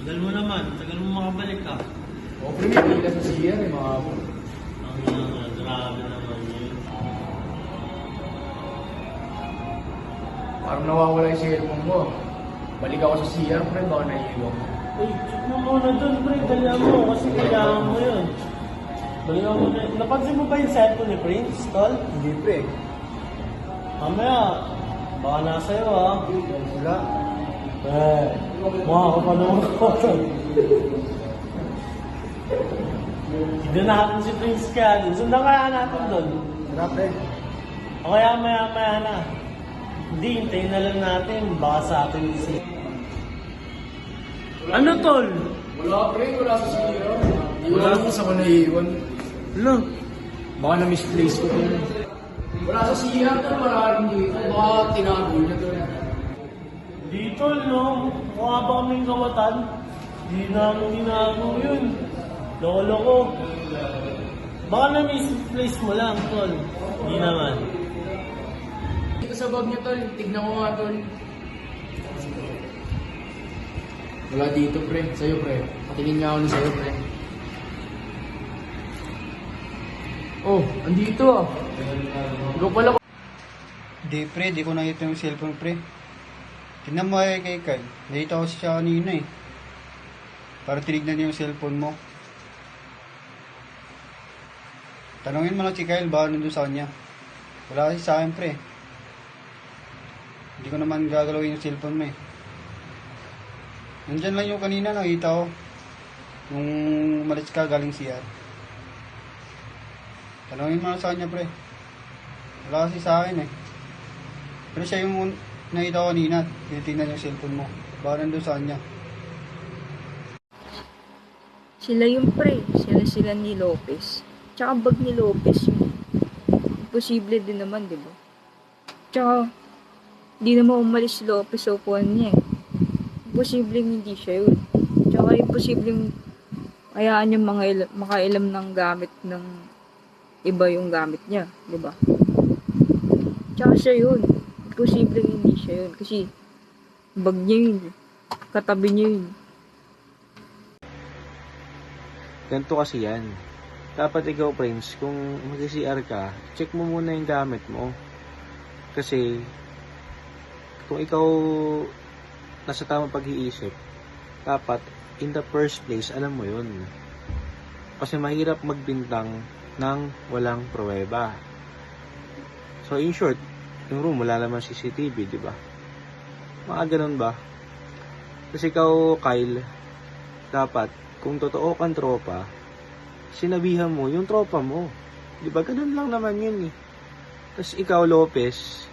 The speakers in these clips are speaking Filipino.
Tagal mo naman, tagal mo makabalik ka. O, pre, hindi sa siya eh, mga po. Grabe naman yun. Parang nawawala yung cellphone mo. Balik ako sa CR, pre, baka naiiwan mo. Uy, check mo muna dun, pre. Dala mo, kasi kailangan mo yun. Balik mo na. Napansin mo ba yung cellphone ni Prince, tol? Hindi, pre. Mamaya, baka nasa'yo, ha? Wala. Makakapanood ko. Hinahanap si Prince kaya dun. Sundan kaya natin dun. Wala, pre. O kaya maya-maya na. Hindi, hintayin na lang natin. Baka sa atin si... Ano, tol? Wala, pre. Wala sa CR. Wala ko sa ko naiiwan. Ano? Baka na-misplace ko din. Wala sa CR, tol. Wala rin dito. Baka tinago niya, tol. Dito, no? Mukha ba kaming kawatan? Di namin tinago yun. Loko-loko. Baka na-misplace mo lang, tol. Hindi naman. Dito sa bag niya, tol. Tignan ko nga, tol. Wala dito, pre. Sa'yo, pre. Patingin nga ako na sa'yo, pre. Oh, andito ah. Ikaw pala. Di pre, di ko nakita yung cellphone pre. Tingnan mo kay Kyle. Nakita ko siya kanina eh. Para tinignan niya yung cellphone mo. Tanungin mo lang si Kyle baka nandun sa kanya. Wala kasi sa akin pre. Hindi ko naman gagalawin yung cellphone mo eh. Nandyan lang yung kanina nakita ko. Nung umalis ka galing CR. Tanungin mo lang sa kanya pre. Wala kasi sa akin eh. Pero siya yung nakita ko kanina. Tinitingnan yung cellphone mo. Baka nandun sa kanya. Sila yung pre. Sila ni Lopez. Tsaka bag ni Lopez yun. Posible din naman, di ba? Tsaka, di naman umalis si Lopez sa upuan niya eh. Posibleng hindi siya yun. Tsaka imposibleng hayaan yung makailam ng gamit ng iba yung gamit niya, di ba? Tsaka siya yun. Posibleng hindi siya yun. Kasi, bag niya yun. Katabi niya yun. Ganito kasi yan. Dapat ikaw, Prince, kung mag-CR ka, check mo muna yung gamit mo. Kasi, kung ikaw nasa tamang pag-iisip, dapat, in the first place, alam mo yun. Kasi mahirap magbintang ng walang pruweba. So, in short, yung room, wala naman CCTV, di ba? Mga ganun ba? Kasi ikaw, Kyle, dapat, kung totoo kang tropa, sinabihan mo yung tropa mo. Di ba? Ganun lang naman yun eh. Tapos ikaw, Lopez,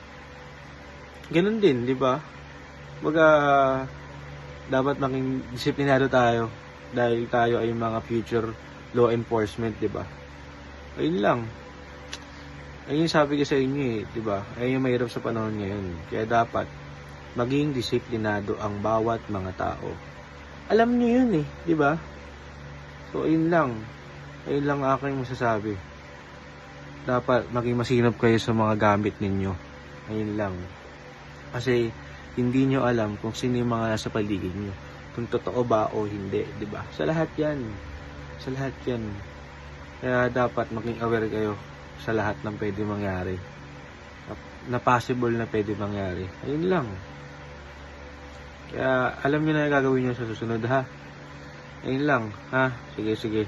ganun din, di ba? Baga, dapat maging disiplinado tayo dahil tayo ay mga future law enforcement, di ba? Ayun lang. Ayun yung sabi ko sa inyo eh, di ba? Ayun yung mahirap sa panahon ngayon. Kaya dapat maging disiplinado ang bawat mga tao. Alam niyo yun eh, di ba? So, ayun lang. Ayun lang aking masasabi. Dapat maging masinop kayo sa mga gamit ninyo. Ayun lang. Kasi hindi nyo alam kung sino yung mga nasa paligid nyo. Kung totoo ba o hindi, di ba? Sa lahat yan. Sa lahat yan. Kaya dapat maging aware kayo sa lahat ng pwede mangyari. Na possible na pwede mangyari. Ayun lang. Kaya alam nyo na yung gagawin nyo sa susunod ha. Ayun lang ha. Sige.